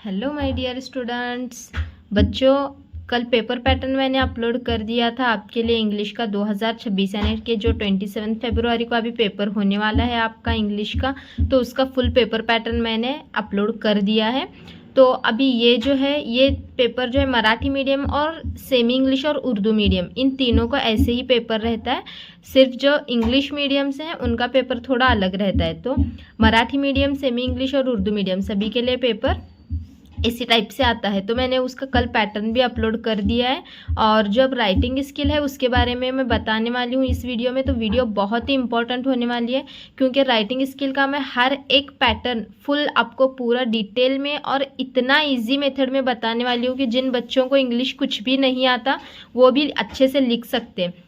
Hello my dear students. बच्चों, कल paper pattern मैंने अपलोड कर दिया था आपके लिए इंग्लिश का 2026 यानी कि जो 27 फरवरी को अभी पेपर होने वाला है आपका इंग्लिश का, तो उसका फुल पेपर पैटर्न मैंने अपलोड कर दिया है। तो अभी ये जो है ये पेपर जो है मराठी मीडियम और सेमी इंग्लिश और उर्दू मीडियम इन तीनों का ऐसे ही पेपर रहता है। सिर्फ जो इंग्लिश मीडियम से हैं उनका पेपर थोड़ा अलग रहता है। तो मराठी मीडियम, सेमी इंग्लिश और उर्दू मीडियम सभी के लिए पेपर इसी टाइप से आता है। तो मैंने उसका कल पैटर्न भी अपलोड कर दिया है। और जो अब राइटिंग स्किल है उसके बारे में मैं बताने वाली हूँ इस वीडियो में। तो वीडियो बहुत ही इंपॉर्टेंट होने वाली है क्योंकि राइटिंग स्किल का मैं हर एक पैटर्न फुल आपको पूरा डिटेल में और इतना इजी मेथड में बताने वाली हूँ कि जिन बच्चों को इंग्लिश कुछ भी नहीं आता वो भी अच्छे से लिख सकते हैं।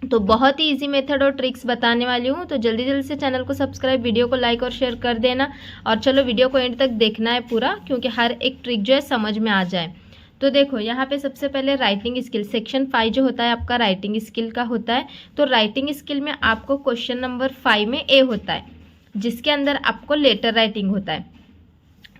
तो बहुत ही इजी मेथड और ट्रिक्स बताने वाली हूँ। तो जल्दी जल्दी से चैनल को सब्सक्राइब, वीडियो को लाइक और शेयर कर देना। और चलो वीडियो को एंड तक देखना है पूरा क्योंकि हर एक ट्रिक जो है समझ में आ जाए। तो देखो यहाँ पे सबसे पहले राइटिंग स्किल सेक्शन 5 जो होता है आपका राइटिंग स्किल का होता है। तो राइटिंग स्किल में आपको क्वेश्चन नंबर 5 में ए होता है जिसके अंदर आपको लेटर राइटिंग होता है।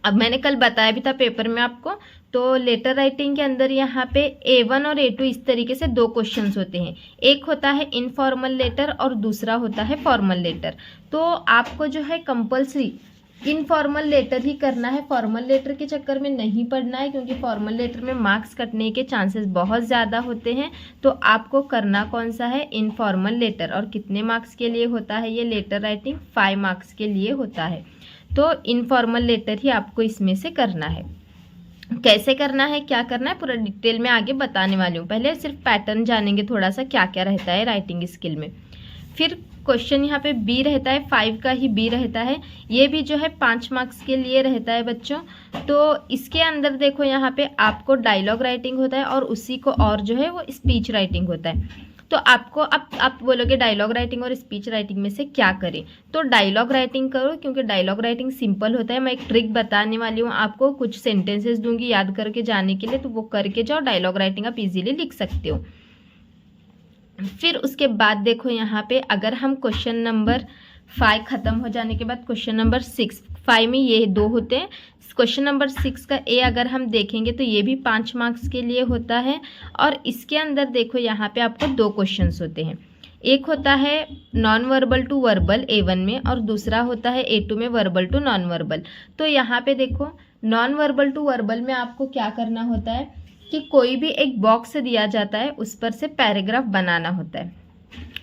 अब मैंने कल बताया भी था पेपर में आपको। तो लेटर राइटिंग के अंदर यहाँ पे A1 और A2 इस तरीके से दो क्वेश्चंस होते हैं। एक होता है इनफॉर्मल लेटर और दूसरा होता है फॉर्मल लेटर। तो आपको जो है कंपलसरी इनफॉर्मल लेटर ही करना है, फॉर्मल लेटर के चक्कर में नहीं पढ़ना है क्योंकि फॉर्मल लेटर में मार्क्स कटने के चांसेस बहुत ज़्यादा होते हैं। तो आपको करना कौन सा है, इनफॉर्मल लेटर। और कितने मार्क्स के लिए होता है ये लेटर राइटिंग, 5 मार्क्स के लिए होता है। तो इनफॉर्मल लेटर ही आपको इसमें से करना है। कैसे करना है, क्या करना है, पूरा डिटेल में आगे बताने वाली हूँ। पहले सिर्फ पैटर्न जानेंगे थोड़ा सा क्या क्या रहता है राइटिंग स्किल में। फिर क्वेश्चन यहाँ पे बी रहता है, 5 का ही बी रहता है। ये भी जो है 5 मार्क्स के लिए रहता है बच्चों। तो इसके अंदर देखो यहाँ पे आपको डायलॉग राइटिंग होता है और उसी को और जो है वो स्पीच राइटिंग होता है। तो आपको अब आप बोलोगे डायलॉग राइटिंग और स्पीच राइटिंग में से क्या करें। तो डायलॉग राइटिंग करो क्योंकि डायलॉग राइटिंग सिंपल होता है। मैं एक ट्रिक बताने वाली हूँ आपको, कुछ सेंटेंसेस दूंगी याद करके जाने के लिए, तो वो करके जाओ। डायलॉग राइटिंग आप इजीली लिख सकते हो। फिर उसके बाद देखो यहाँ पे अगर हम क्वेश्चन नंबर 5 खत्म हो जाने के बाद क्वेश्चन नंबर 6, 5 में ये 2 होते हैं। क्वेश्चन नंबर 6 का ए अगर हम देखेंगे तो ये भी 5 मार्क्स के लिए होता है। और इसके अंदर देखो यहाँ पे आपको 2 क्वेश्चंस होते हैं। एक होता है non verbal to verbal A1 में और दूसरा होता है A2 में वर्बल टू नॉन वर्बल। तो यहाँ पे देखो नॉन वर्बल टू वर्बल में आपको क्या करना होता है कि कोई भी एक बॉक्स दिया जाता है उस पर से पैराग्राफ बनाना होता है।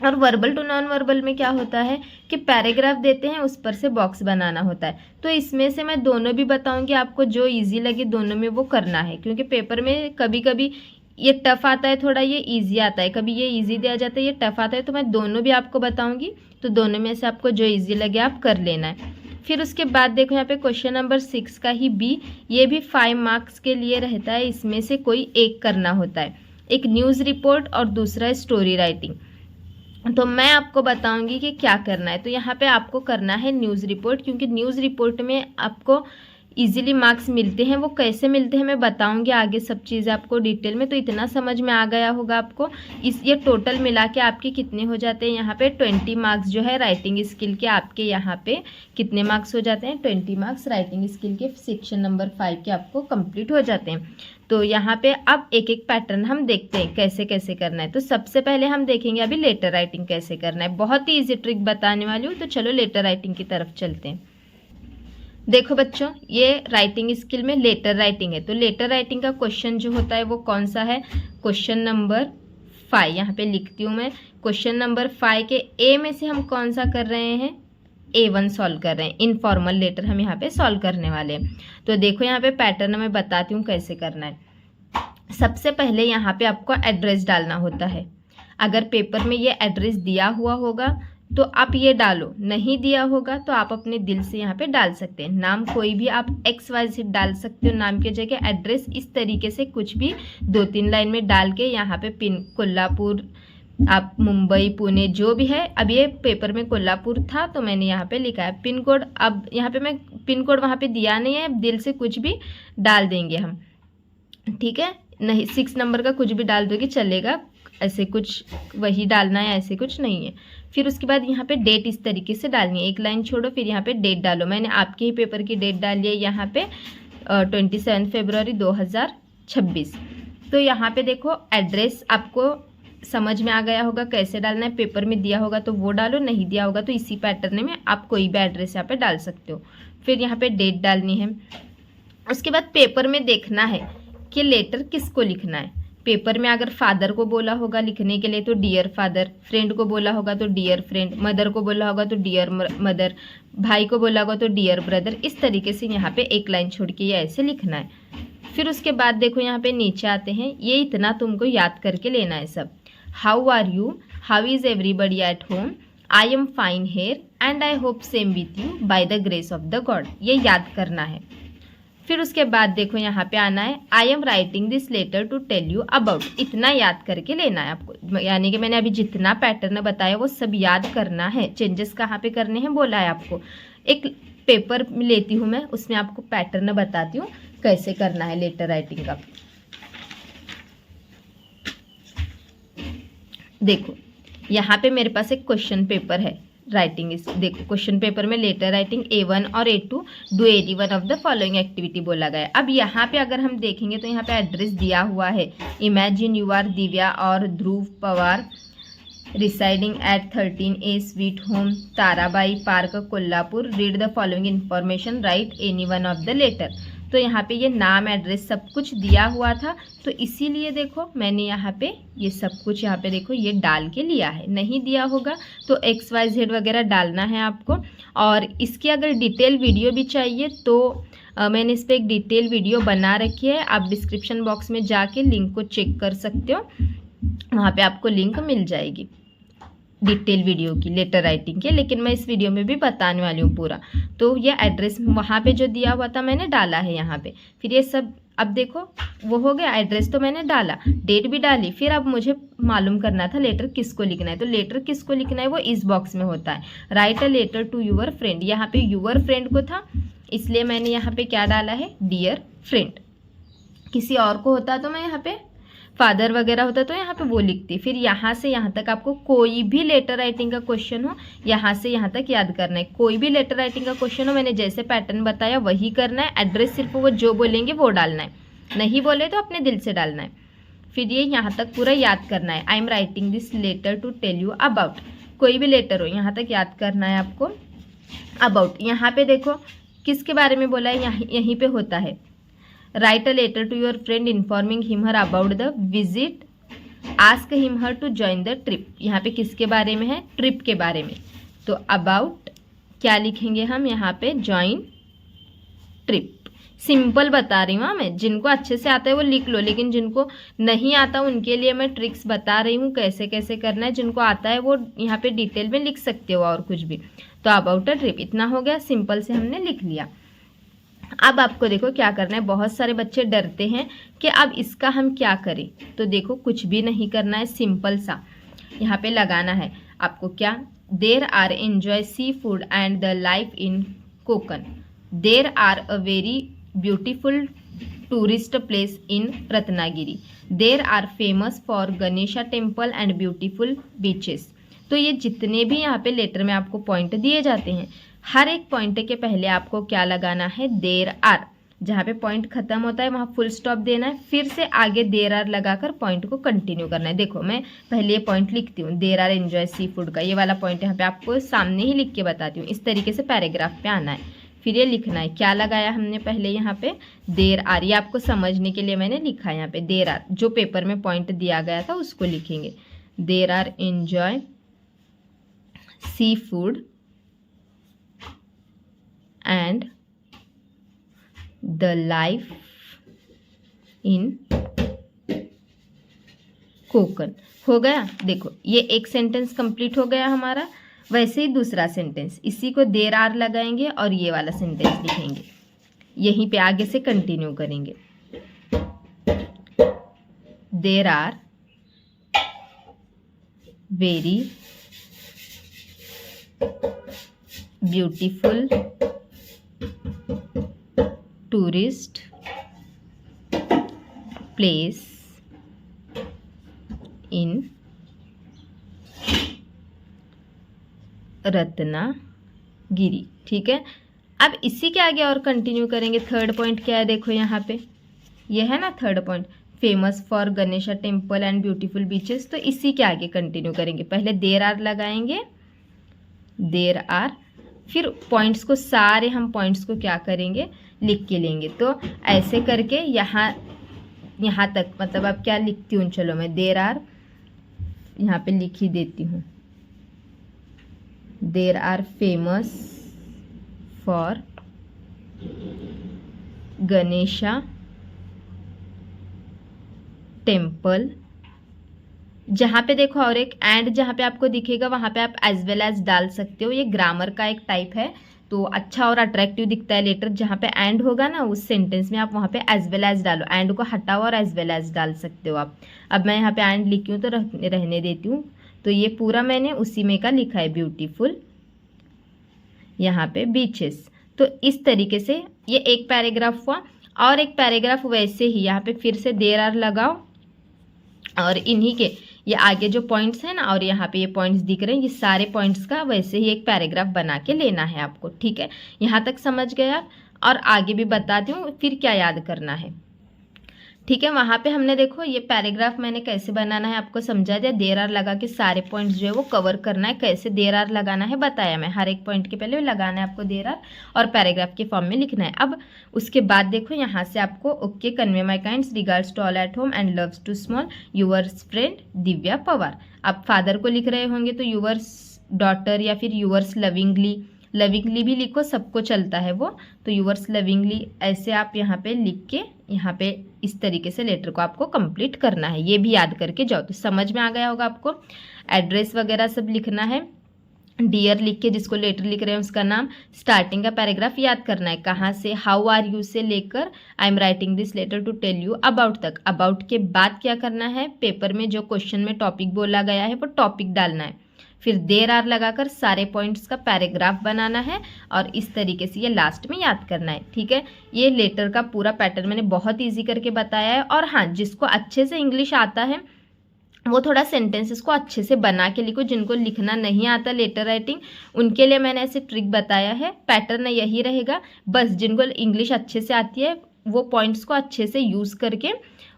और वर्बल टू नॉन वर्बल में क्या होता है कि पैराग्राफ देते हैं उस पर से बॉक्स बनाना होता है। तो इसमें से मैं दोनों भी बताऊंगी आपको, जो इजी लगे दोनों में वो करना है क्योंकि पेपर में कभी कभी ये टफ आता है थोड़ा, ये इजी आता है, कभी ये इजी दिया जाता है, ये टफ आता है। तो मैं दोनों भी आपको बताऊंगी, तो दोनों में से आपको जो इजी लगे आप कर लेना है। फिर उसके बाद देखो यहाँ पे क्वेश्चन नंबर 6 का ही बी, ये भी 5 मार्क्स के लिए रहता है। इसमें से कोई एक करना होता है, एक न्यूज़ रिपोर्ट और दूसरा स्टोरी राइटिंग। तो मैं आपको बताऊंगी कि क्या करना है। तो यहाँ पे आपको करना है न्यूज़ रिपोर्ट क्योंकि न्यूज़ रिपोर्ट में आपको इजीली मार्क्स मिलते हैं। वो कैसे मिलते हैं मैं बताऊंगी आगे सब चीज़ें आपको डिटेल में। तो इतना समझ में आ गया होगा आपको। ये टोटल मिला के आपके कितने हो जाते हैं, यहाँ पे 20 मार्क्स जो है राइटिंग स्किल के आपके यहाँ पे कितने मार्क्स हो जाते हैं, 20 मार्क्स राइटिंग स्किल के सेक्शन नंबर 5 के आपको कंप्लीट हो जाते हैं। तो यहाँ पे अब एक एक पैटर्न हम देखते हैं कैसे कैसे करना है। तो सबसे पहले हम देखेंगे अभी लेटर राइटिंग कैसे करना है। बहुत ही ईजी ट्रिक बताने वाली हूँ। तो चलो लेटर राइटिंग की तरफ चलते हैं। देखो बच्चों, ये राइटिंग स्किल में लेटर राइटिंग है। तो लेटर राइटिंग का क्वेश्चन जो होता है वो कौन सा है, क्वेश्चन नंबर 5 यहाँ पे लिखती हूँ मैं। क्वेश्चन नंबर 5 के ए में से हम कौन सा कर रहे हैं, A1 सॉल्व कर रहे हैं। इनफॉर्मल लेटर हम यहाँ पे सॉल्व करने वाले हैं। तो देखो यहाँ पे पैटर्न मैं बताती हूँ कैसे करना है। सबसे पहले यहाँ पे आपको एड्रेस डालना होता है। अगर पेपर में ये एड्रेस दिया हुआ होगा तो आप ये डालो, नहीं दिया होगा तो आप अपने दिल से यहाँ पे डाल सकते हैं। नाम कोई भी आप XYZ डाल सकते हो नाम की जगह। एड्रेस इस तरीके से कुछ भी 2-3 लाइन में डाल के यहाँ पे कोल्हापुर, आप मुंबई, पुणे जो भी है। अब ये पेपर में कोल्हापुर था तो मैंने यहाँ पे लिखा है पिन कोड। अब यहाँ पे मैं पिन कोड वहाँ पे दिया नहीं है, दिल से कुछ भी डाल देंगे हम, ठीक है। नहीं 6 नंबर का कुछ भी डाल दोगे चलेगा, ऐसे कुछ वही डालना है, ऐसे कुछ नहीं है। फिर उसके बाद यहाँ पे डेट इस तरीके से डालनी है, एक लाइन छोड़ो फिर यहाँ पे डेट डालो। मैंने आपके ही पेपर की डेट डाली है यहाँ पे 27 फरवरी 2026। तो यहाँ पे देखो एड्रेस आपको समझ में आ गया होगा कैसे डालना है। पेपर में दिया होगा तो वो डालो, नहीं दिया होगा तो इसी पैटर्न में आप कोई भी एड्रेस यहाँ पे डाल सकते हो। फिर यहाँ पे डेट डालनी है। उसके बाद पेपर में देखना है कि लेटर किसको लिखना है। पेपर में अगर फादर को बोला होगा लिखने के लिए तो डियर फादर, फ्रेंड को बोला होगा तो डियर फ्रेंड, मदर को बोला होगा तो डियर मदर, भाई को बोला होगा तो डियर ब्रदर। इस तरीके से यहाँ पे एक लाइन छोड़ के ये ऐसे लिखना है। फिर उसके बाद देखो यहाँ पे नीचे आते हैं, ये इतना तुमको याद करके लेना है सब। How are you, how is everybody at home, I am fine here and I hope same with you by the grace of the God, ये याद करना है। फिर उसके बाद देखो यहाँ पे आना है, I am writing this letter to tell you about, इतना याद करके लेना है आपको। यानी कि मैंने अभी जितना पैटर्न बताया वो सब याद करना है। चेंजेस कहाँ पे करने हैं बोला है आपको। एक पेपर लेती हूँ मैं, उसमें आपको पैटर्न बताती हूँ कैसे करना है लेटर राइटिंग का। देखो यहाँ पे मेरे पास एक क्वेश्चन पेपर है राइटिंग। इस देखो क्वेश्चन पेपर में लेटर राइटिंग A1 और A2 do any one of the following activity बोला गया है। अब यहाँ पे अगर हम देखेंगे तो यहाँ पे एड्रेस दिया हुआ है, इमेजिन यू आर दिव्या और Dhruv Pawar residing at 13A sweet home Tarabai park Kolhapur, read the following information, write any one of the letter. तो यहाँ पे ये नाम एड्रेस सब कुछ दिया हुआ था, तो इसीलिए देखो मैंने यहाँ पे ये सब कुछ यहाँ पे देखो ये डाल के लिया है। नहीं दिया होगा तो XYZ वगैरह डालना है आपको। और इसकी अगर डिटेल वीडियो भी चाहिए तो मैंने इस पर एक डिटेल वीडियो बना रखी है, आप डिस्क्रिप्शन बॉक्स में जाके लिंक को चेक कर सकते हो, वहाँ पे आपको लिंक मिल जाएगी डिटेल वीडियो की लेटर राइटिंग के। लेकिन मैं इस वीडियो में भी बताने वाली हूँ पूरा। तो ये एड्रेस वहाँ पे जो दिया हुआ था मैंने डाला है यहाँ पे। फिर ये सब अब देखो वो हो गया, एड्रेस तो मैंने डाला, डेट भी डाली। फिर अब मुझे मालूम करना था लेटर किसको लिखना है। तो लेटर किसको लिखना है वो इस बॉक्स में होता है, write a letter to your friend. यहाँ पे यूअर फ्रेंड को था इसलिए मैंने यहाँ पे क्या डाला है, डियर फ्रेंड। किसी और को होता तो मैं यहाँ पे फादर वगैरह होता तो यहाँ पे वो लिखती। फिर यहाँ से यहाँ तक आपको कोई भी लेटर राइटिंग का क्वेश्चन हो यहाँ से यहाँ तक याद करना है। कोई भी लेटर राइटिंग का क्वेश्चन हो मैंने जैसे पैटर्न बताया वही करना है। एड्रेस सिर्फ वो जो बोलेंगे वो डालना है, नहीं बोले तो अपने दिल से डालना है। फिर ये यहाँ तक पूरा याद करना है, I am writing this letter to tell you about, कोई भी लेटर हो यहाँ तक याद करना है आपको। अबाउट यहाँ पे देखो किसके बारे में बोला है, यहीं पे होता है, write a letter to your friend informing him her about the visit, ask him her to join the trip. यहाँ पे किसके बारे में है, ट्रिप के बारे में। तो अबाउट क्या लिखेंगे हम यहाँ पे, ज्वाइन ट्रिप। सिंपल बता रही हूँ मैं, जिनको अच्छे से आता है वो लिख लो, लेकिन जिनको नहीं आता उनके लिए मैं ट्रिक्स बता रही हूँ कैसे कैसे करना है। जिनको आता है वो यहाँ पे डिटेल में लिख सकते हो और कुछ भी। तो अबाउट अ ट्रिप इतना हो गया, सिंपल से हमने लिख लिया। अब आपको देखो क्या करना है, बहुत सारे बच्चे डरते हैं कि अब इसका हम क्या करें। तो देखो कुछ भी नहीं करना है, सिंपल सा यहाँ पे लगाना है आपको क्या, there are enjoy sea food and the life in Konkan, there are a very beautiful tourist place in Ratnagiri, there are famous for Ganesha temple and beautiful beaches. तो ये जितने भी यहाँ पे लेटर में आपको पॉइंट दिए जाते हैं, हर एक पॉइंट के पहले आपको क्या लगाना है, देर आर। जहाँ पे पॉइंट खत्म होता है वहाँ फुल स्टॉप देना है, फिर से आगे देर आर लगाकर पॉइंट को कंटिन्यू करना है। देखो मैं पहले ये पॉइंट लिखती हूँ, there are enjoy sea food का, ये वाला पॉइंट यहाँ पे आपको सामने ही लिख के बताती हूँ। इस तरीके से पैराग्राफ पे आना है, फिर ये लिखना है क्या लगाया हमने पहले यहाँ पे, देर आर। ये आपको समझने के लिए मैंने लिखा है यहाँ पे देर आर, जो पेपर में पॉइंट दिया गया था उसको लिखेंगे। There are enjoy sea food and the life in Konkan. हो गया, देखो ये एक सेंटेंस कंप्लीट हो गया हमारा। वैसे ही दूसरा सेंटेंस, इसी को देर आर लगाएंगे और ये वाला सेंटेंस लिखेंगे, यहीं पे आगे से कंटिन्यू करेंगे। There are very beautiful tourist place in Ratnagiri. ठीक है, अब इसी के आगे और कंटिन्यू करेंगे। थर्ड पॉइंट क्या है, देखो यहाँ पे ये है ना third point, famous for Ganesha temple and beautiful beaches. तो इसी के आगे कंटिन्यू करेंगे। पहले देर आर लगाएंगे, देर आर, फिर पॉइंट्स को सारे हम पॉइंट्स को क्या करेंगे, लिख के लेंगे। तो ऐसे करके यहाँ तक, मतलब अब क्या लिखती हूँ, चलो मैं देर आर यहाँ पे लिख ही देती हूँ। There are famous for Ganesha temple. जहाँ पे देखो और एक एंड जहाँ पे आपको दिखेगा वहाँ पे आप एज वेल एज डाल सकते हो। ये ग्रामर का एक टाइप है, तो अच्छा और अट्रैक्टिव दिखता है लेटर। जहाँ पे एंड होगा ना उस सेंटेंस में आप वहाँ पे एज वेल एज डालो, एंड को हटाओ और एज वेल एज डाल सकते हो आप। अब मैं यहाँ पे एंड लिखी हूँ तो रहने देती हूँ। तो ये पूरा मैंने उसी में का लिखा है, ब्यूटीफुल यहाँ पे बीचेस। तो इस तरीके से ये एक पैराग्राफ हुआ। और एक पैराग्राफ वैसे ही यहाँ पे फिर से देर आर लगाओ, और इन्हीं के ये आगे जो पॉइंट्स हैं ना, और यहाँ पे ये पॉइंट्स दिख रहे हैं, ये सारे पॉइंट्स का वैसे ही एक पैराग्राफ बना के लेना है आपको। ठीक है, यहाँ तक समझ गए आप? और आगे भी बताती हूँ फिर क्या याद करना है। ठीक है, वहाँ पे हमने देखो ये पैराग्राफ मैंने कैसे बनाना है आपको समझा दिया। देर आर लगा के सारे पॉइंट्स जो है वो कवर करना है। कैसे देर आर लगाना है बताया मैं, हर एक पॉइंट के पहले लगाना है आपको देर आर, और पैराग्राफ के फॉर्म में लिखना है। अब उसके बाद देखो यहाँ से आपको okay, convey my kinds regards to all at home and loves to small, yours friend Divya Pawar. आप फादर को लिख रहे होंगे तो यूअर्स डॉटर या फिर यूअर्स लविंगली, लविंगली भी लिखो, सबको चलता है वो। तो यूअर्स लविंगली ऐसे आप यहाँ पे लिख के यहाँ पे इस तरीके से लेटर को आपको कंप्लीट करना है। ये भी याद करके जाओ तो समझ में आ गया होगा आपको। एड्रेस वगैरह सब लिखना है, डियर लिख के जिसको लेटर लिख रहे हैं उसका नाम। स्टार्टिंग का पैराग्राफ याद करना है, कहाँ से हाउ आर यू से लेकर I am writing this letter to tell you about तक। अबाउट के बाद क्या करना है, पेपर में जो क्वेश्चन में टॉपिक बोला गया है वो टॉपिक डालना है। फिर देर आर लगाकर सारे पॉइंट्स का पैराग्राफ बनाना है, और इस तरीके से ये लास्ट में याद करना है। ठीक है, ये लेटर का पूरा पैटर्न मैंने बहुत ईजी करके बताया है। और हाँ, जिसको अच्छे से इंग्लिश आता है वो थोड़ा सेंटेंसेस को अच्छे से बना के लिखो। जिनको लिखना नहीं आता लेटर राइटिंग, उनके लिए मैंने ऐसे ट्रिक बताया है। पैटर्न यही रहेगा, बस जिनको इंग्लिश अच्छे से आती है वो पॉइंट्स को अच्छे से यूज़ करके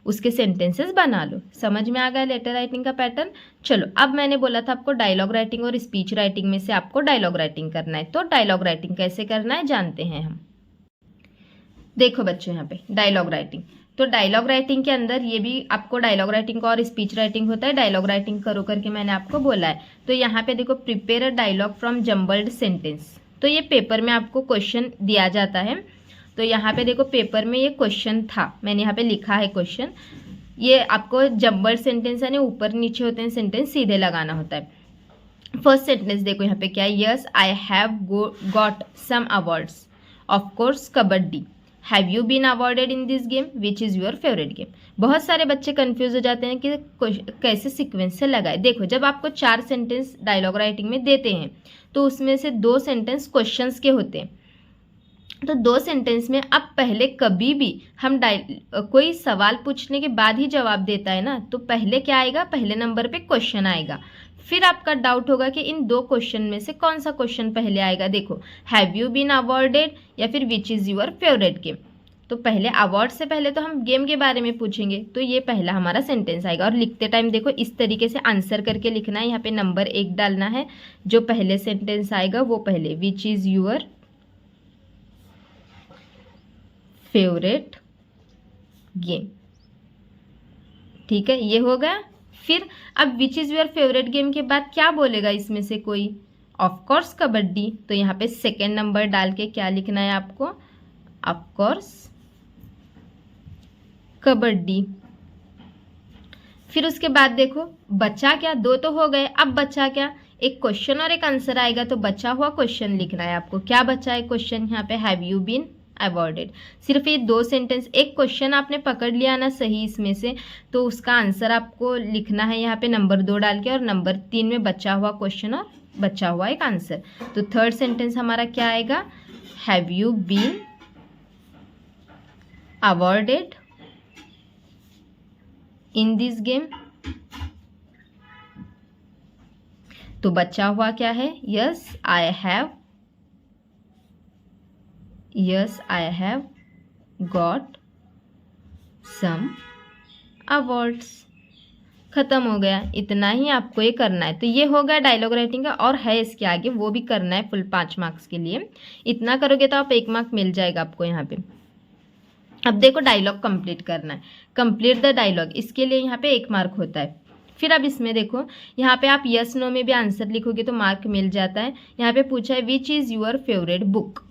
उसके सेंटेंसेस बना लो। समझ में आ गया लेटर राइटिंग का पैटर्न। चलो, अब मैंने बोला था आपको डायलॉग राइटिंग और स्पीच राइटिंग में से आपको डायलॉग राइटिंग करना है। तो डायलॉग राइटिंग कैसे करना है जानते हैं हम। देखो बच्चों, यहाँ पे डायलॉग राइटिंग, तो डायलॉग राइटिंग के अंदर ये भी आपको डायलॉग राइटिंग का और स्पीच राइटिंग होता है। डायलॉग राइटिंग करो करके मैंने आपको बोला है। तो यहाँ पे देखो, prepare a dialogue from jumbled sentence. तो ये पेपर में आपको क्वेश्चन दिया जाता है। तो यहाँ पे देखो पेपर में ये क्वेश्चन था, मैंने यहाँ पे लिखा है क्वेश्चन। ये आपको जम्बल्ड सेंटेंस यानी ऊपर नीचे होते हैं सेंटेंस, सीधे लगाना होता है। फर्स्ट सेंटेंस देखो यहाँ पे क्या है, yes I have got some awards, of course kabaddi. Have you been awarded in this game, which is your favourite game. बहुत सारे बच्चे कंफ्यूज हो जाते हैं कि कैसे सीक्वेंस से लगाए। देखो, जब आपको 4 सेंटेंस डायलॉग राइटिंग में देते हैं तो उसमें से 2 सेंटेंस क्वेश्चंस के होते हैं। तो 2 सेंटेंस में अब पहले कभी भी हम कोई सवाल पूछने के बाद ही जवाब देता है ना, तो पहले क्या आएगा, पहले नंबर पे क्वेश्चन आएगा। फिर आपका डाउट होगा कि इन 2 क्वेश्चन में से कौन सा क्वेश्चन पहले आएगा। देखो, हैव यू बीन अवॉर्डेड या फिर विच इज़ योर फेवरेट गेम। तो पहले अवार्ड से पहले तो हम गेम के बारे में पूछेंगे, तो ये पहला हमारा सेंटेंस आएगा। और लिखते टाइम देखो इस तरीके से आंसर करके लिखना है। यहाँ पे नंबर 1 डालना है, जो पहले सेंटेंस आएगा वो पहले, विच इज़ योर फेवरेट गेम। ठीक है, ये हो गया। फिर अब विच इज़ योर फेवरेट गेम के बाद क्या बोलेगा इसमें से कोई, ऑफ कोर्स कबड्डी। तो यहाँ पे सेकेंड नंबर डाल के क्या लिखना है आपको, ऑफ कोर्स कबड्डी। फिर उसके बाद देखो बचा क्या, 2 तो हो गए, अब बचा क्या, एक क्वेश्चन और एक आंसर आएगा। तो बचा हुआ क्वेश्चन लिखना है आपको। क्या बचा है क्वेश्चन यहाँ पे, हैव यू बीन अवॉर्डेड। सिर्फ ये 2 सेंटेंस, एक क्वेश्चन आपने पकड़ लिया ना सही इसमें से, तो उसका आंसर आपको लिखना है यहाँ पे नंबर 2 डाल के, और नंबर 3 में बचा हुआ क्वेश्चन और बचा हुआ एक आंसर। तो थर्ड सेंटेंस हमारा क्या आएगा, have you been awarded in this game. तो बचा हुआ क्या है, yes I have yes I have got some awards. खत्म हो गया, इतना ही आपको ये करना है। तो ये हो गया डायलॉग राइटिंग का, और है इसके आगे, वो भी करना है फुल 5 मार्क्स के लिए। इतना करोगे तो आप 1 मार्क मिल जाएगा आपको यहाँ पे। अब देखो डायलॉग कंप्लीट करना है, कंप्लीट द डायलॉग, इसके लिए यहाँ पे 1 मार्क होता है। फिर अब इसमें देखो, यहाँ पे आप यस नो में भी आंसर लिखोगे तो मार्क मिल जाता है। यहाँ पे पूछा है विच इज़ योर फेवरेट बुक,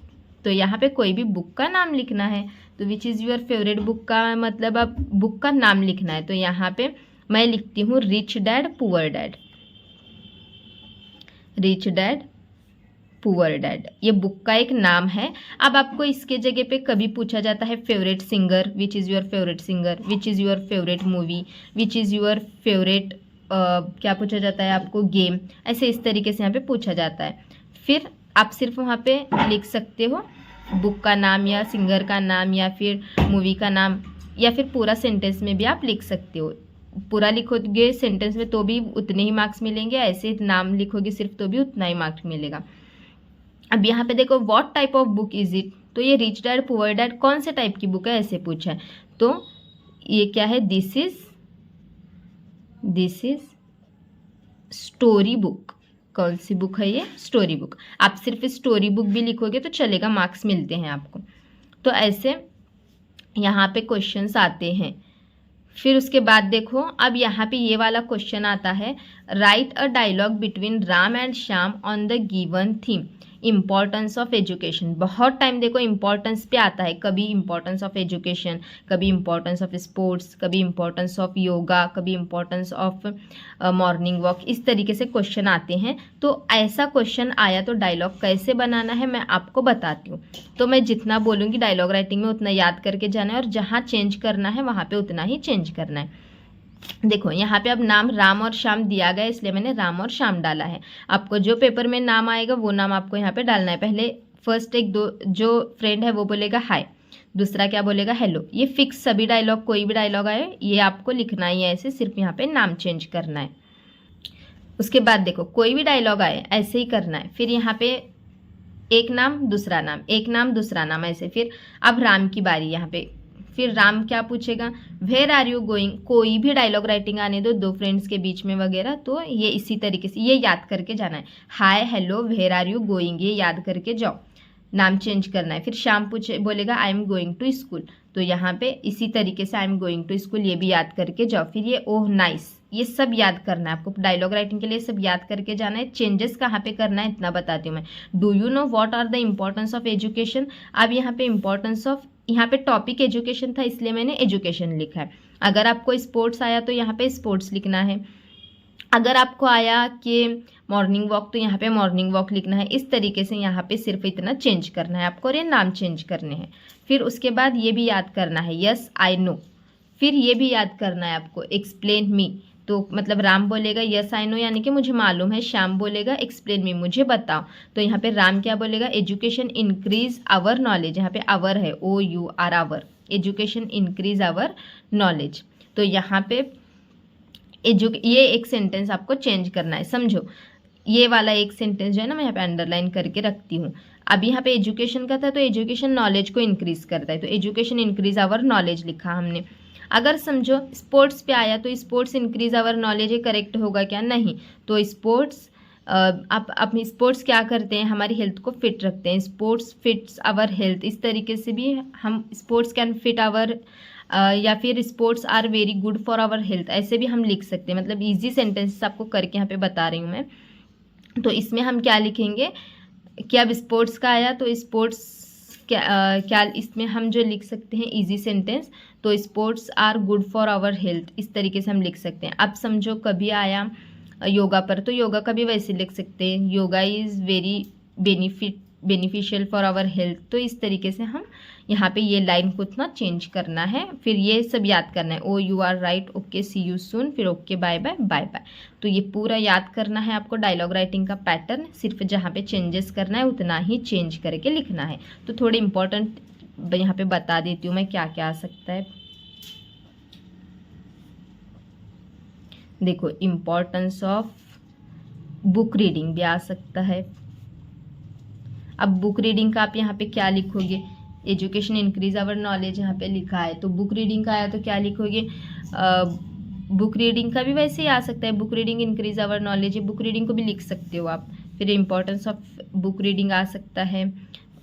तो यहाँ पे कोई भी बुक का नाम लिखना है। तो विच इज़ योर फेवरेट बुक का मतलब अब बुक का नाम लिखना है। तो यहाँ पे मैं लिखती हूँ rich dad poor dad, rich dad poor dad, ये बुक का एक नाम है। अब आपको इसके जगह पे कभी पूछा जाता है favourite singer, which is your favourite singer, which is your favourite movie, which is your favourite क्या पूछा जाता है आपको, गेम, ऐसे इस तरीके से यहाँ पे पूछा जाता है। फिर आप सिर्फ वहाँ पे लिख सकते हो बुक का नाम या सिंगर का नाम या फिर मूवी का नाम, या फिर पूरा सेंटेंस में भी आप लिख सकते हो। पूरा लिखोगे सेंटेंस में तो भी उतने ही मार्क्स मिलेंगे, ऐसे नाम लिखोगे सिर्फ तो भी उतना ही मार्क्स मिलेगा। अब यहाँ पे देखो what type of book is it, तो ये रिच डैड पुअर डैड कौन से टाइप की बुक है ऐसे पूछा है। तो ये क्या है, दिस इज स्टोरी बुक। कौन सी बुक है ये, स्टोरी बुक। आप सिर्फ स्टोरी बुक भी लिखोगे तो चलेगा, मार्क्स मिलते हैं आपको। तो ऐसे यहाँ पे क्वेश्चंस आते हैं। फिर उसके बाद देखो, अब यहाँ पे ये वाला क्वेश्चन आता है, write a dialogue between Ram and Shyam on the given theme, importance of education. बहुत टाइम देखो इम्पॉर्टेंस पे आता है, कभी इम्पॉर्टेंस ऑफ एजुकेशन, कभी इम्पॉर्टेंस ऑफ स्पोर्ट्स, कभी इम्पॉर्टेंस ऑफ योगा, कभी इम्पॉर्टेंस ऑफ मॉर्निंग वॉक, इस तरीके से क्वेश्चन आते हैं। तो ऐसा क्वेश्चन आया तो डायलॉग कैसे बनाना है मैं आपको बताती हूँ। तो मैं जितना बोलूँगी डायलॉग राइटिंग में उतना याद करके जाना है, और जहाँ चेंज करना है वहाँ पे उतना ही चेंज करना है। देखो यहाँ पे अब नाम राम और श्याम दिया गया, इसलिए मैंने राम और श्याम डाला है। आपको जो पेपर में नाम आएगा वो नाम आपको यहाँ पे डालना है। पहले फर्स्ट एक दो जो फ्रेंड है वो बोलेगा हाय, दूसरा क्या बोलेगा हेलो, ये फिक्स सभी डायलॉग, कोई भी डायलॉग आए ये आपको लिखना ही है ऐसे, सिर्फ यहाँ पे नाम चेंज करना है। उसके बाद देखो कोई भी डायलॉग आए ऐसे ही करना है। फिर यहाँ पे एक नाम दूसरा नाम, एक नाम दूसरा नाम, ऐसे। फिर अब राम की बारी, यहाँ पे फिर राम क्या पूछेगा, वेयर आर यू गोइंग, कोई भी डायलॉग राइटिंग आने दो, दो फ्रेंड्स के बीच में वगैरह, तो ये इसी तरीके से ये याद करके जाना है। Hi hello where are you going, ये याद करके जाओ, नाम चेंज करना है। फिर शाम बोलेगा I am going to school, तो यहाँ पे इसी तरीके से I am going to school ये भी याद करके जाओ। फिर ये ओह नाइस, ये सब याद करना है आपको, डायलॉग राइटिंग के लिए सब याद करके जाना है। चेंजेस कहाँ पे करना है इतना बताती हूँ मैं। Do you know what are the importance of education, अब यहाँ पे इम्पोर्टेंस ऑफ, यहाँ पे टॉपिक एजुकेशन था इसलिए मैंने एजुकेशन लिखा है। अगर आपको स्पोर्ट्स आया तो यहाँ पे स्पोर्ट्स लिखना है, अगर आपको आया कि मॉर्निंग वॉक तो यहाँ पे मॉर्निंग वॉक लिखना है। इस तरीके से यहाँ पे सिर्फ इतना चेंज करना है आपको, और ये नाम चेंज करने हैं। फिर उसके बाद ये भी याद करना है यस आई नो, फिर ये भी याद करना है आपको एक्सप्लेन मी, तो मतलब राम बोलेगा यस आई नो यानी कि मुझे मालूम है, श्याम बोलेगा एक्सप्लेन मी मुझे बताओ, तो यहाँ पे राम क्या बोलेगा एजुकेशन इंक्रीज आवर नॉलेज, यहाँ पे आवर है OUR our, education increase our knowledge. तो यहाँ पे ये एक सेंटेंस आपको चेंज करना है, समझो। ये वाला एक सेंटेंस जो है ना मैं यहाँ पे अंडरलाइन करके रखती हूँ। अब यहाँ पे एजुकेशन का था तो एजुकेशन नॉलेज को इंक्रीज करता है, तो एजुकेशन इंक्रीज आवर नॉलेज लिखा हमने। अगर समझो स्पोर्ट्स पे आया तो स्पोर्ट्स इंक्रीज आवर नॉलेज, ये करेक्ट होगा क्या, नहीं। तो स्पोर्ट्स आप अपनी स्पोर्ट्स क्या करते हैं, हमारी हेल्थ को फिट रखते हैं, स्पोर्ट्स फिट्स आवर हेल्थ, इस तरीके से भी हम स्पोर्ट्स कैन फिट आवर, या फिर sports are very good for our health, ऐसे भी हम लिख सकते हैं। मतलब इजी सेंटेंसेस आपको करके यहाँ पे बता रही हूँ मैं। तो इसमें हम क्या लिखेंगे कि अब स्पोर्ट्स का आया तो स्पोर्ट्स क्या इसमें हम जो लिख सकते हैं इजी सेंटेंस, तो sports are good for our health, इस तरीके से हम लिख सकते हैं। अब समझो कभी आया योगा पर, तो योगा का भी वैसे लिख सकते हैं yoga is very beneficial for our health, तो इस तरीके से हम यहाँ पे ये लाइन को इतना चेंज करना है। फिर ये सब याद करना है OUR right, okay see you soon, फिर okay bye bye bye bye. तो ये पूरा याद करना है आपको डायलॉग राइटिंग का पैटर्न, सिर्फ जहाँ पे चेंजेस करना है उतना ही चेंज करके लिखना है। तो थोड़े इंपॉर्टेंट यहाँ पे बता देती हूँ मैं क्या क्या आ सकता है। देखो इम्पोर्टेंस ऑफ बुक रीडिंग भी आ सकता है। अब बुक रीडिंग का आप यहाँ पे क्या लिखोगे, एजुकेशन इंक्रीज आवर नॉलेज यहाँ पे लिखा है, तो बुक रीडिंग का आया तो क्या लिखोगे, बुक रीडिंग का भी वैसे ही आ सकता है, book reading increase our knowledge, book reading को भी लिख सकते हो आप। फिर इम्पोर्टेंस ऑफ बुक रीडिंग आ सकता है,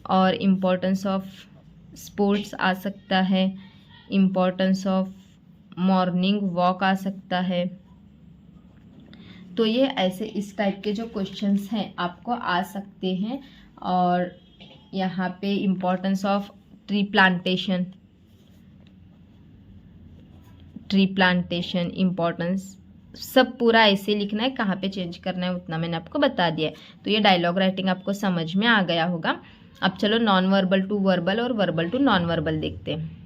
और इम्पोर्टेंस ऑफ स्पोर्ट्स आ सकता है, इम्पोर्टेंस ऑफ मॉर्निंग वॉक आ सकता है। तो ये ऐसे इस टाइप के जो क्वेश्चंस हैं आपको आ सकते हैं। और यहाँ पे importance of tree plantation importance सब पूरा ऐसे लिखना है, कहाँ पे चेंज करना है उतना मैंने आपको बता दिया है। तो ये डायलॉग राइटिंग आपको समझ में आ गया होगा। अब चलो नॉन वर्बल टू वर्बल और वर्बल टू नॉन वर्बल देखते हैं।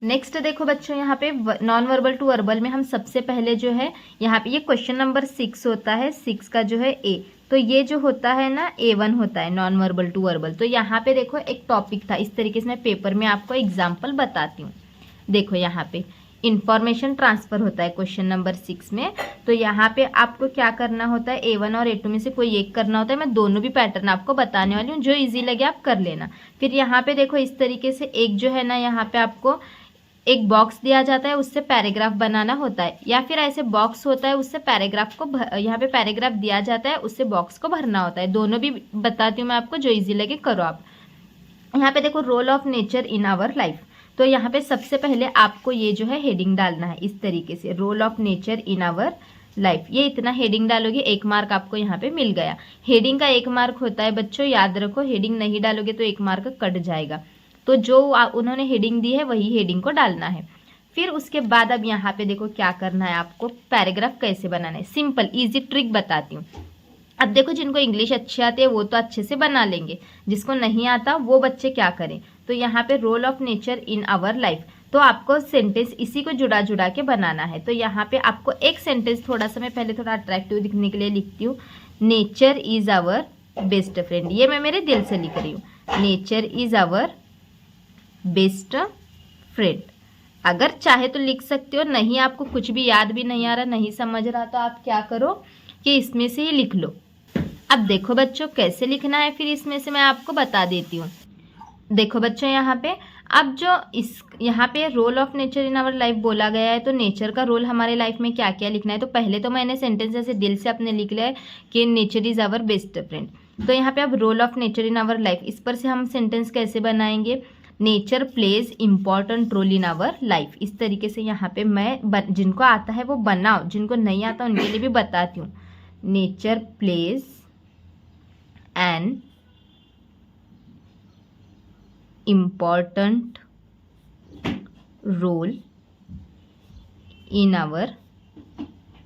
नेक्स्ट देखो बच्चों, यहाँ पे नॉन वर्बल टू वर्बल में हम सबसे पहले जो है यहाँ पे ये क्वेश्चन नंबर 6 होता है, 6 का जो है ए, तो ये जो होता है ना A1 होता है नॉन वर्बल टू वर्बल। तो यहाँ पे देखो एक टॉपिक था, इस तरीके से मैं पेपर में आपको एग्जाम्पल बताती हूँ। देखो यहाँ पे इंफॉर्मेशन ट्रांसफर होता है क्वेश्चन नंबर 6 में। तो यहाँ पे आपको क्या करना होता है, A1 और A2 में से कोई एक करना होता है। मैं दोनों भी पैटर्न आपको बताने वाली हूँ, जो इजी लगे आप कर लेना। फिर यहाँ पे देखो इस तरीके से एक जो है ना यहाँ पे आपको एक बॉक्स दिया जाता है, उससे पैराग्राफ बनाना होता है, या फिर ऐसे बॉक्स होता है उससे पैराग्राफ को यहाँ पे पैराग्राफ दिया जाता है, उससे बॉक्स को भरना होता है। दोनों भी बताती हूँ मैं आपको, जो इजी लगे करो आप। यहाँ पे देखो role of nature in our life. तो यहाँ पे सबसे पहले आपको ये जो है हेडिंग डालना है इस तरीके से, role of nature in our life. ये इतना हेडिंग डालोगे 1 मार्क आपको यहाँ पे मिल गया। हेडिंग का 1 मार्क होता है बच्चों, याद रखो, हेडिंग नहीं डालोगे तो 1 मार्क कट जाएगा। तो जो उन्होंने हेडिंग दी है वही हेडिंग को डालना है। फिर उसके बाद अब यहाँ पे देखो क्या करना है आपको, पैराग्राफ कैसे बनाना है। सिंपल इजी ट्रिक बताती हूँ। अब देखो जिनको इंग्लिश अच्छी आती है वो तो अच्छे से बना लेंगे, जिसको नहीं आता वो बच्चे क्या करें। तो यहाँ पे role of nature in our life, तो आपको सेंटेंस इसी को जुड़ा जुड़ा के बनाना है। तो यहाँ पे आपको एक सेंटेंस थोड़ा सा मैं पहले थोड़ा अट्रैक्टिव दिखने के लिए लिखती हूँ, nature is our best friend. ये मैं मेरे दिल से लिख रही हूँ, nature is our best friend. अगर चाहे तो लिख सकते हो, नहीं आपको कुछ भी याद भी नहीं आ रहा, नहीं समझ रहा, तो आप क्या करो कि इसमें से ही लिख लो। अब देखो बच्चों कैसे लिखना है, फिर इसमें से मैं आपको बता देती हूँ। देखो बच्चों यहाँ पे अब जो इस यहाँ पे role of nature in our life बोला गया है, तो नेचर का रोल हमारे लाइफ में क्या क्या लिखना है। तो पहले तो मैंने सेंटेंस ऐसे दिल से अपने लिख लिया है कि nature is our best friend. तो यहाँ पे अब role of nature in our life, इस पर से हम सेंटेंस कैसे बनाएंगे, nature plays important role in our life. इस तरीके से यहाँ पे मैं जिनको आता है वो बनाओ, जिनको नहीं आता उनके लिए भी बताती हूँ। Nature plays an important role in our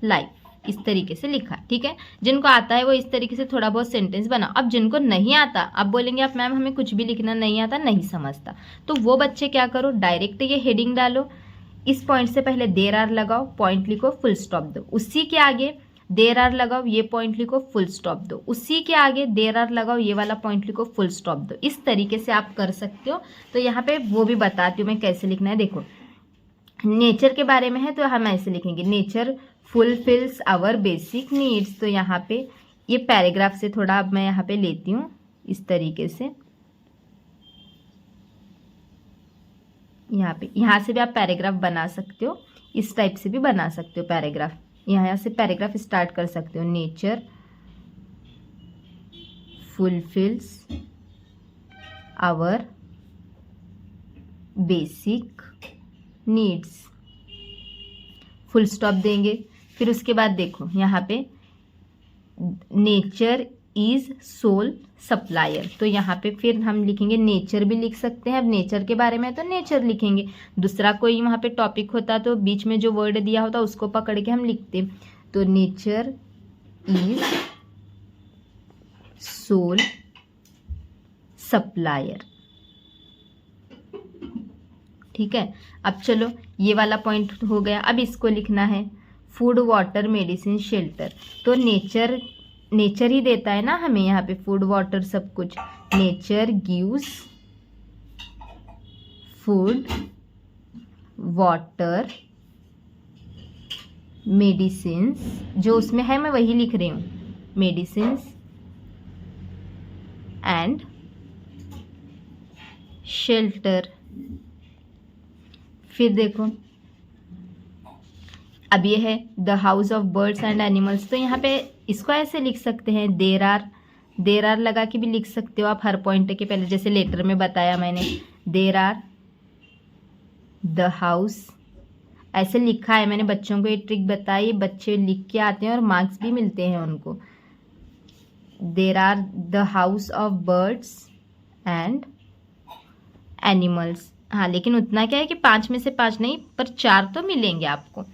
life, इस तरीके से लिखा, ठीक है। जिनको आता है वो इस तरीके से थोड़ा बहुत सेंटेंस बनाओ। अब जिनको नहीं आता, अब बोलेंगे आप मैम हमें कुछ भी लिखना नहीं आता, नहीं समझता, तो वो बच्चे क्या करो, डायरेक्ट ये हेडिंग डालो, इस पॉइंट से पहले देयर आर लगाओ, पॉइंट लिखो, फुल स्टॉप दो, उसी के आगे देयर आर लगाओ, ये पॉइंट लिखो, फुल स्टॉप दो, उसी के आगे देयर आर लगाओ, ये वाला पॉइंट लिखो, फुल स्टॉप दो। इस तरीके से आप कर सकते हो। तो यहाँ पे वो भी बताती हूँ मैं कैसे लिखना है। देखो नेचर के बारे में है तो हम ऐसे लिखेंगे, nature fulfils our basic needs. तो यहाँ पे ये पैराग्राफ से थोड़ा अब मैं यहाँ पे लेती हूँ इस तरीके से, यहाँ पे, यहाँ से भी आप पैराग्राफ बना सकते हो, इस टाइप से भी बना सकते हो पैराग्राफ, यहाँ से पैराग्राफ स्टार्ट कर सकते हो। Nature fulfils our basic needs, full stop देंगे। फिर उसके बाद देखो यहाँ पे नेचर इज सोल सप्लायर, तो यहाँ पे फिर हम लिखेंगे, नेचर भी लिख सकते हैं, अब नेचर के बारे में तो नेचर लिखेंगे, दूसरा कोई वहाँ पे टॉपिक होता तो बीच में जो वर्ड दिया होता उसको पकड़ के हम लिखते। तो नेचर इज सोल सप्लायर, ठीक है। अब चलो ये वाला पॉइंट हो गया, अब इसको लिखना है, फूड वाटर मेडिसिन शेल्टर। तो नेचर ही देता है ना हमें यहाँ पे फूड वाटर सब कुछ, nature gives food water medicines, जो उसमें है मैं वही लिख रही हूँ, मेडिसिन्स एंड शेल्टर। फिर देखो अब ये है the house of birds and animals, तो यहाँ पे इसको ऐसे लिख सकते हैं देर आर लगा के भी लिख सकते हो आप हर पॉइंट के पहले, जैसे लेटर में बताया मैंने देर आर द हाउस, ऐसे लिखा है मैंने। बच्चों को ये ट्रिक बताई, बच्चे लिख के आते हैं और मार्क्स भी मिलते हैं उनको। There are the house of birds and animals. हाँ लेकिन उतना क्या है कि 5 में से 5 नहीं पर 4 तो मिलेंगे आपको,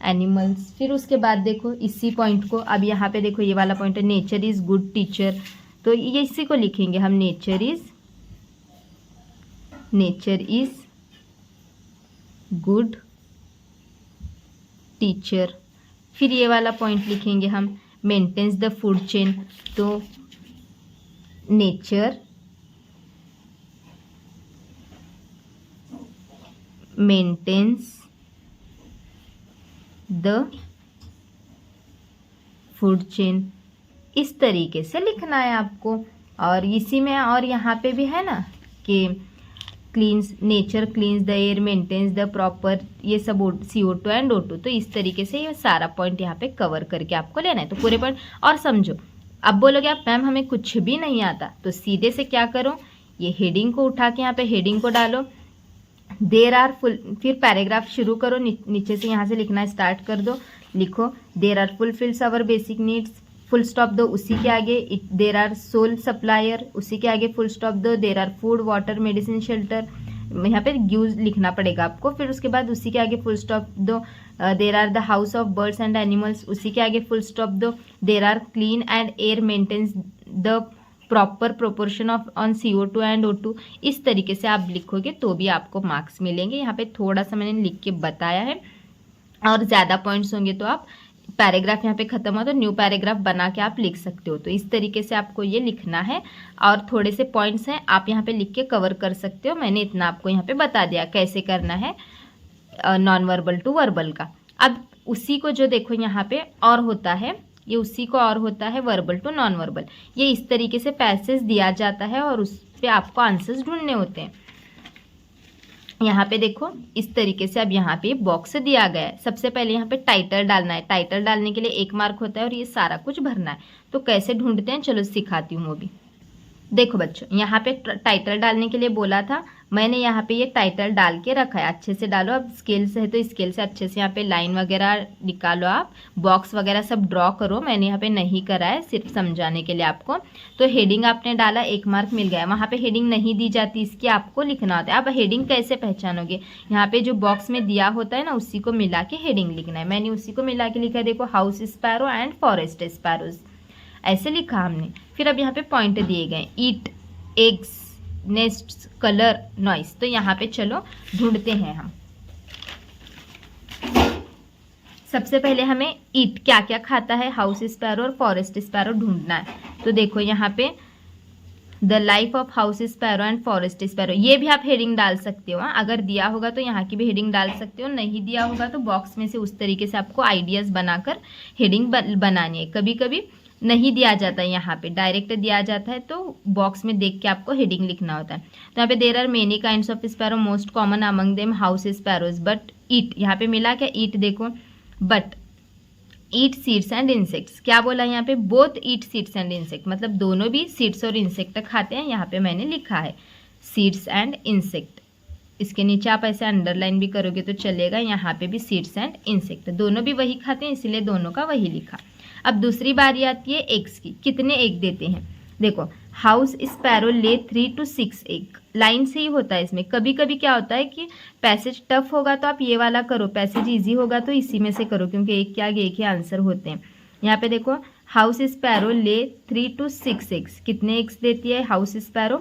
एनिमल्स। फिर उसके बाद देखो इसी पॉइंट को, अब यहाँ पे देखो ये वाला पॉइंट है नेचर इज गुड टीचर, तो ये इसी को लिखेंगे हम, नेचर इज गुड टीचर। फिर ये वाला पॉइंट लिखेंगे हम मेंटेन्स द फूड चेन, तो nature maintains the food chain, इस तरीके से लिखना है आपको। और इसी में और यहाँ पे भी है ना कि nature cleans the air, maintains the proper, ये सब CO2 एंड O2, तो इस तरीके से ये सारा पॉइंट यहाँ पे कवर करके आपको लेना है। तो पूरे पॉइंट और समझो। अब बोलोगे आप मैम हमें कुछ भी नहीं आता, तो सीधे से क्या करो, ये हेडिंग को उठा के यहाँ पे हेडिंग को डालो, देर आर फुल, फिर पैराग्राफ शुरू करो, नीचे से यहाँ से लिखना स्टार्ट कर दो, लिखो there are fulfils our basic needs, full stop दो, उसी के आगे देर आर सोल सप्लायर, उसी के आगे फुल स्टॉप दो, there are food water medicine shelter, यहाँ पे गिव्स लिखना पड़ेगा आपको। फिर उसके बाद उसी के आगे फुल स्टॉप दो, there are the house of birds and animals, उसी के आगे फुल स्टॉप दो, there are clean and air maintains the proper proportion of on CO2 and O2। इस तरीके से आप लिखोगे तो भी आपको मार्क्स मिलेंगे। यहाँ पे थोड़ा सा मैंने लिख के बताया है, और ज़्यादा पॉइंट्स होंगे तो आप पैराग्राफ यहाँ पे खत्म हो तो न्यू पैराग्राफ बना के आप लिख सकते हो। तो इस तरीके से आपको ये लिखना है, और थोड़े से पॉइंट्स हैं आप यहाँ पे लिख के कवर कर सकते हो। मैंने इतना आपको यहाँ पे बता दिया कैसे करना है नॉन वर्बल टू वर्बल का। अब उसी को जो देखो यहाँ पे और होता है, ये उसी को और होता है वर्बल टू नॉन वर्बल। ये इस तरीके से पैसेज दिया जाता है और उस पर आपको आंसर्स ढूंढने होते हैं। यहाँ पे देखो इस तरीके से अब यहाँ पे बॉक्स दिया गया है। सबसे पहले यहाँ पे टाइटल डालना है, टाइटल डालने के लिए 1 मार्क होता है और ये सारा कुछ भरना है। तो कैसे ढूंढते हैं चलो सिखाती हूँ वो भी। देखो बच्चों यहाँ पे टाइटल डालने के लिए बोला था, मैंने यहाँ पे ये टाइटल डाल के रखा है। अच्छे से डालो, अब स्केल से है तो स्केल से अच्छे से यहाँ पे लाइन वगैरह निकालो, आप बॉक्स वगैरह सब ड्रॉ करो। मैंने यहाँ पे नहीं करा है, सिर्फ समझाने के लिए आपको। तो हेडिंग आपने डाला, 1 मार्क मिल गया। वहाँ पे हेडिंग नहीं दी जाती, इसकी आपको लिखना होता है। अब हेडिंग कैसे पहचानोगे, यहाँ पे जो बॉक्स में दिया होता है ना उसी को मिला के हेडिंग लिखना है। मैंने उसी को मिला के लिखा है, देखो house sparrow and forest sparrows, ऐसे लिखा हमने। फिर अब यहाँ पे पॉइंट दिए गए, ईट, एग्स, नेस्ट, कलर, नॉइस। तो यहाँ पे चलो ढूंढते हैं हम। सबसे पहले हमें ईट क्या क्या खाता है, हाउस स्पैरो और फॉरेस्ट स्पैरो ढूंढना है। तो देखो यहाँ पे the life of house sparrow and forest sparrow, ये भी आप हेडिंग डाल सकते हो। अगर दिया होगा तो यहाँ की भी हेडिंग डाल सकते हो, नहीं दिया होगा तो बॉक्स में से उस तरीके से आपको आइडियाज बनाकर हेडिंग बनानी है। कभी कभी नहीं दिया जाता है, यहाँ पे डायरेक्ट दिया जाता है, तो बॉक्स में देख के आपको हेडिंग लिखना होता है। तो यहाँ पे there are many kinds of sparrow, most common among them house sparrows, but eat, यहाँ पे मिला क्या, ईट देखो, but eat seeds and insects. क्या बोला यहाँ पे, both eat seeds and insect, मतलब दोनों भी सीड्स और इंसेक्ट खाते हैं। यहाँ पे मैंने लिखा है सीड्स एंड इंसेक्ट, इसके नीचे आप ऐसे अंडरलाइन भी करोगे तो चलेगा। यहाँ पे भी सीड्स एंड इंसेक्ट, दोनों भी वही खाते हैं, इसलिए दोनों का वही लिखा। अब दूसरी बारी आती है एग्स की, कितने एग देते हैं। देखो हाउस स्पैरो ले 3 to 6 एग, लाइन से ही होता है इसमें। कभी कभी क्या होता है कि पैसेज टफ होगा तो आप ये वाला करो, पैसेज इजी होगा तो इसी में से करो, क्योंकि एक के आगे एक ही आंसर होते हैं। यहाँ पे देखो हाउस स्पैरो ले 3 to 6 एग्स, कितने एग्स देती है हाउस स्पैरो,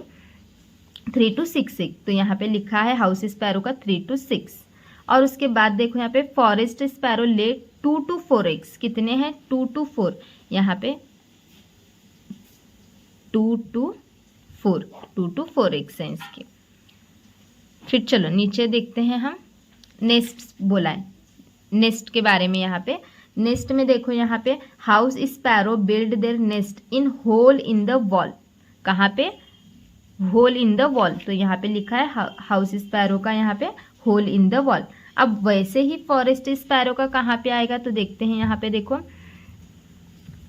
3 to 6 एग। तो यहाँ पे लिखा है हाउस स्पैरो का 3 to 6। और उसके बाद देखो यहाँ पे फॉरेस्ट स्पैरो ले 2 to 4 एग्स, कितने हैं 2 to 4, यहाँ पे 2 to 4 एग्स हैं इसके। फिर चलो नीचे देखते हैं हम, नेस्ट बोला है, नेस्ट के बारे में। यहाँ पे नेस्ट में देखो यहाँ पे house sparrow build their nest in hole in the wall, कहाँ पे, होल इन द वॉल, तो यहाँ पे लिखा है हाउस स्पैरो का यहाँ पे होल इन द वॉल। अब वैसे ही फॉरेस्ट स्पैरो का कहाँ पे आएगा, तो देखते हैं यहाँ पे देखो,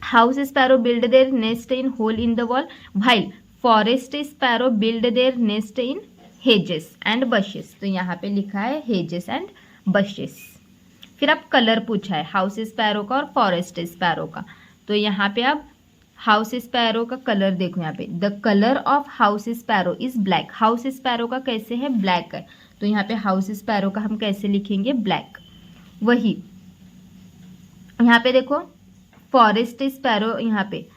house sparrow build their nest in hole in the wall while forest sparrow build their nest in hedges and bushes. तो यहाँ पे लिखा है हेजेस एंड बशेस। फिर अब कलर पूछा है हाउस स्पैरो का और फॉरेस्ट स्पैरो का। तो यहाँ पे अब हाउस स्पैरो का कलर देखो, यहाँ पे the colour of house sparrow is black. House sparrow का कैसे है, ब्लैक है। तो यहाँ पे हाउस स्पैरो का हम कैसे लिखेंगे, ब्लैक। वही यहाँ पे देखो फॉरेस्ट स्पैरो, यहाँ पे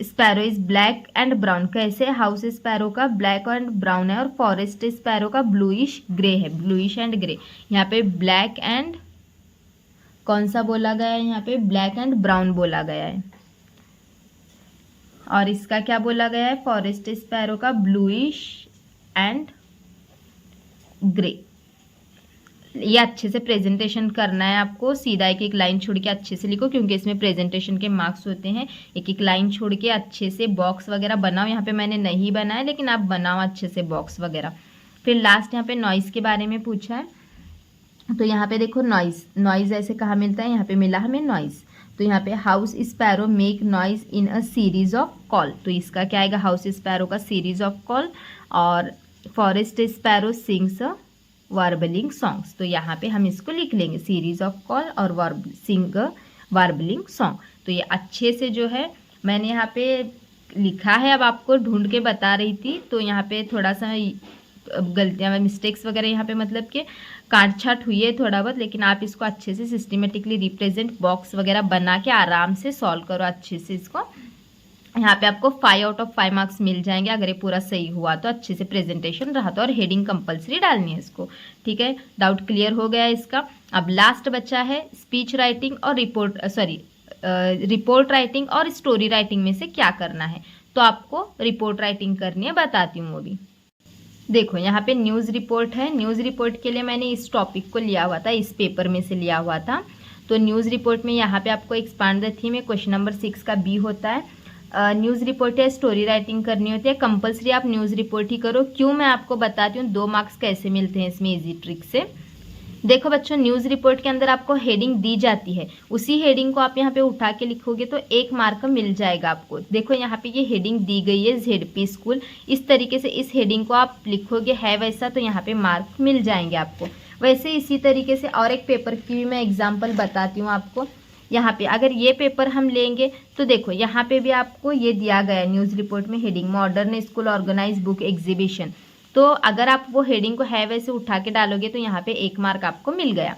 sparrow is black and brown. कैसे, हाउस स्पैरो का ब्लैक एंड ब्राउन है और फॉरेस्ट स्पैरो का ब्लूइश ग्रे है, ब्लूइश एंड ग्रे। यहाँ पे ब्लैक एंड कौन सा बोला गया है, यहाँ पे ब्लैक एंड ब्राउन बोला गया है। और इसका क्या बोला गया है, फॉरेस्ट स्पैरो का ब्लूइश एंड ग्रे। ये अच्छे से प्रेजेंटेशन करना है आपको, सीधा एक एक लाइन छोड़ के अच्छे से लिखो, क्योंकि इसमें प्रेजेंटेशन के मार्क्स होते हैं। एक एक लाइन छोड़ के अच्छे से बॉक्स वगैरह बनाओ। यहाँ पे मैंने नहीं बनाया, लेकिन आप बनाओ अच्छे से बॉक्स वगैरह। फिर लास्ट यहाँ पे नॉइज़ के बारे में पूछा है। तो यहाँ पे देखो नॉइज़ ऐसे कहाँ मिलता है, यहाँ पे मिला हमें नॉइज़। तो यहाँ पे house sparrow make noise in a series of call. तो इसका क्या आएगा, हाउस स्पैरो का सीरीज ऑफ कॉल। और forest sparrow sings a warbling songs. तो यहाँ पे हम इसको लिख लेंगे सीरीज ऑफ कॉल और सिंग वार्बलिंग सॉन्ग। तो ये अच्छे से जो है मैंने यहाँ पे लिखा है, अब आपको ढूंढ के बता रही थी। तो यहाँ पे थोड़ा सा गलतियाँ मिस्टेक्स वगैरह यहाँ पे मतलब कि काट छाट हुई है थोड़ा बहुत, लेकिन आप इसको अच्छे से सिस्टमेटिकली रिप्रेजेंट बॉक्स वगैरह बना के आराम से सॉल्व करो अच्छे से इसको। यहाँ पे आपको 5 आउट ऑफ 5 मार्क्स मिल जाएंगे अगर ये पूरा सही हुआ तो, अच्छे से प्रेजेंटेशन रहा तो। और हेडिंग कंपलसरी डालनी है इसको, ठीक है। डाउट क्लियर हो गया इसका। अब लास्ट बचा है स्पीच राइटिंग और रिपोर्ट राइटिंग और स्टोरी राइटिंग में से क्या करना है। तो आपको रिपोर्ट राइटिंग करनी है, बताती हूँ वो भी। देखो यहाँ पे न्यूज़ रिपोर्ट है। न्यूज़ रिपोर्ट के लिए मैंने इस टॉपिक को लिया हुआ था, इस पेपर में से लिया हुआ था। तो न्यूज़ रिपोर्ट में यहाँ पे आपको एक्सपांड द थीम में क्वेश्चन नंबर 6 का बी होता है। न्यूज़ रिपोर्ट है, स्टोरी राइटिंग करनी होती है। कंपलसरी आप न्यूज़ रिपोर्ट ही करो। क्यों, मैं आपको बताती हूँ 2 मार्क्स कैसे मिलते हैं इसमें इजी ट्रिक से। देखो बच्चों, न्यूज़ रिपोर्ट के अंदर आपको हेडिंग दी जाती है, उसी हेडिंग को आप यहाँ पे उठा के लिखोगे तो 1 मार्क मिल जाएगा आपको। देखो यहाँ पे ये हेडिंग दी गई है ZP स्कूल, इस तरीके से इस हेडिंग को आप लिखोगे है वैसा, तो यहाँ पे मार्क मिल जाएंगे आपको। वैसे इसी तरीके से और एक पेपर की भी मैं एग्जाम्पल बताती हूँ आपको। यहाँ पे अगर ये पेपर हम लेंगे तो देखो यहाँ पे भी आपको ये दिया गया है न्यूज़ रिपोर्ट में heading, modern school organise book exhibition. तो अगर आप वो हेडिंग को है वैसे उठा के डालोगे तो यहाँ पे 1 मार्क आपको मिल गया।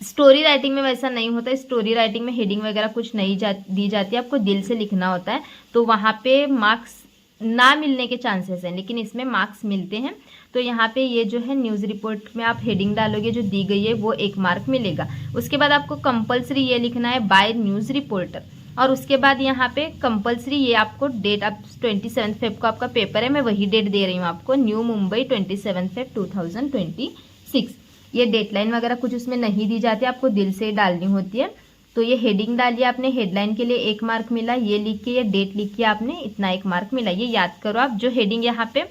स्टोरी राइटिंग में वैसा नहीं होता। स्टोरी राइटिंग में हेडिंग वगैरह कुछ नहीं दी जाती है, आपको दिल से लिखना होता है, तो वहाँ पे मार्क्स ना मिलने के चांसेस हैं, लेकिन इसमें मार्क्स मिलते हैं। तो यहाँ पे ये जो है न्यूज़ रिपोर्ट में आप हेडिंग डालोगे जो दी गई है वो 1 मार्क मिलेगा। उसके बाद आपको कंपलसरी ये लिखना है बाय न्यूज़ रिपोर्टर, और उसके बाद यहाँ पे कंपलसरी ये आपको डेट, अब 27 फेब को आपका पेपर है, मैं वही डेट दे रही हूँ आपको, न्यू मुंबई 27 फेब 2026। ये डेडलाइन वगैरह कुछ उसमें नहीं दी जाती, आपको दिल से डालनी होती है। तो ये हेडिंग डालिए आपने, हेडलाइन के लिए 1 मार्क मिला, ये लिख के ये डेट लिखिए आपने, इतना 1 मार्क मिला। ये याद करो आप, जो हेडिंग यहाँ पे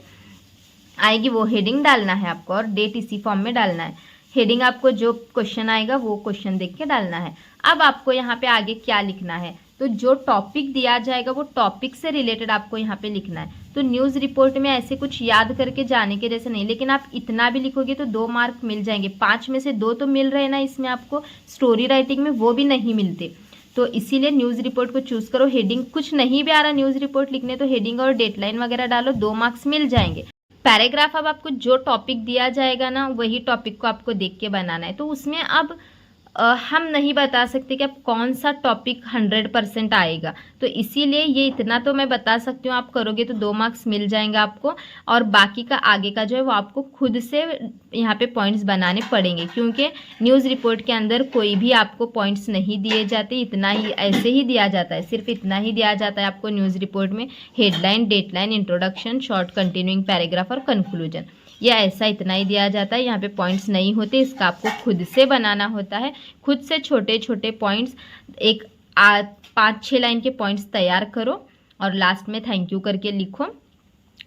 आएगी वो हेडिंग डालना है आपको, और डेट इसी फॉर्म में डालना है। हेडिंग आपको जो क्वेश्चन आएगा वो क्वेश्चन देख के डालना है। अब आपको यहाँ पे आगे क्या लिखना है, तो जो टॉपिक दिया जाएगा वो टॉपिक से रिलेटेड आपको यहाँ पे लिखना है। तो न्यूज़ रिपोर्ट में ऐसे कुछ याद करके जाने के जैसे नहीं, लेकिन आप इतना भी लिखोगे तो 2 मार्क मिल जाएंगे। 5 में से 2 तो मिल रहे हैं ना इसमें आपको, स्टोरी राइटिंग में वो भी नहीं मिलते। तो इसीलिए न्यूज़ रिपोर्ट को चूज़ करो। हेडिंग कुछ नहीं भी आ रहा न्यूज़ रिपोर्ट लिखने तो हेडिंग और डेडलाइन वगैरह डालो, 2 मार्क्स मिल जाएंगे। पैराग्राफ अब आपको जो टॉपिक दिया जाएगा ना वही टॉपिक को आपको देख के बनाना है। तो उसमें अब हम नहीं बता सकते कि अब कौन सा टॉपिक 100% आएगा, तो इसीलिए ये इतना तो मैं बता सकती हूँ, आप करोगे तो 2 मार्क्स मिल जाएंगे आपको। और बाकी का आगे का जो है वो आपको खुद से यहाँ पे पॉइंट्स बनाने पड़ेंगे, क्योंकि न्यूज़ रिपोर्ट के अंदर कोई भी आपको पॉइंट्स नहीं दिए जाते, इतना ही ऐसे ही दिया जाता है, सिर्फ इतना ही दिया जाता है आपको न्यूज़ रिपोर्ट में, headline, deadline, introduction, short continuing paragraph और कंक्लूजन। ये ऐसा इतना ही दिया जाता है, यहाँ पे पॉइंट्स नहीं होते, इसका आपको खुद से बनाना होता है। खुद से छोटे छोटे पॉइंट्स, एक 5-6 लाइन के पॉइंट्स तैयार करो और लास्ट में थैंक यू करके लिखो,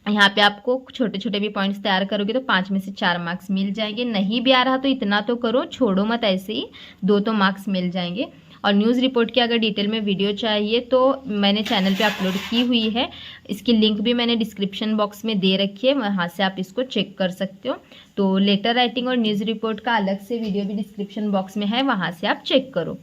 यहाँ पे आपको छोटे छोटे भी पॉइंट्स तैयार करोगे तो 5 में से 4 मार्क्स मिल जाएंगे। नहीं भी आ रहा तो इतना तो करो, छोड़ो मत, ऐसे ही 2 तो मार्क्स मिल जाएंगे। और न्यूज़ रिपोर्ट की अगर डिटेल में वीडियो चाहिए तो मैंने चैनल पे अपलोड की हुई है, इसकी लिंक भी मैंने डिस्क्रिप्शन बॉक्स में दे रखी है, वहाँ से आप इसको चेक कर सकते हो। तो लेटर राइटिंग और न्यूज़ रिपोर्ट का अलग से वीडियो भी डिस्क्रिप्शन बॉक्स में है, वहाँ से आप चेक करो।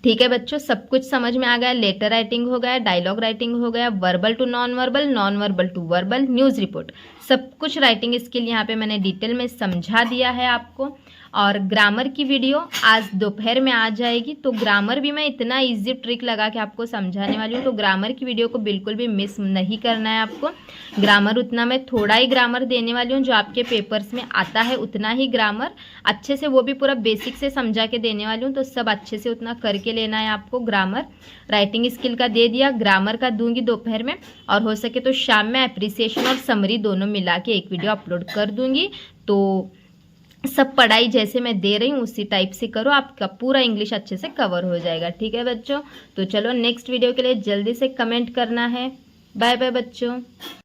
ठीक है बच्चों, सब कुछ समझ में आ गया। लेटर राइटिंग हो गया, डायलॉग राइटिंग हो गया, verbal to non verbal, non verbal to verbal, news report, सब कुछ राइटिंग स्किल यहाँ पे मैंने डिटेल में समझा दिया है आपको। और ग्रामर की वीडियो आज दोपहर में आ जाएगी, तो ग्रामर भी मैं इतना इजी ट्रिक लगा के आपको समझाने वाली हूँ, तो ग्रामर की वीडियो को बिल्कुल भी मिस नहीं करना है आपको। ग्रामर उतना मैं थोड़ा ही ग्रामर देने वाली हूँ, जो आपके पेपर्स में आता है उतना ही ग्रामर अच्छे से, वो भी पूरा बेसिक से समझा के देने वाली हूँ, तो सब अच्छे से उतना करके लेना है आपको। ग्रामर राइटिंग स्किल का दे दिया, ग्रामर का दूंगी दोपहर में, और हो सके तो शाम में एप्रिसिएशन और समरी दोनों मिला के एक वीडियो अपलोड कर दूंगी। तो सब पढ़ाई जैसे मैं दे रही हूँ उसी टाइप से करो, आपका पूरा इंग्लिश अच्छे से कवर हो जाएगा। ठीक है बच्चों, तो चलो नेक्स्ट वीडियो के लिए जल्दी से कमेंट करना है। बाय बाय बच्चों।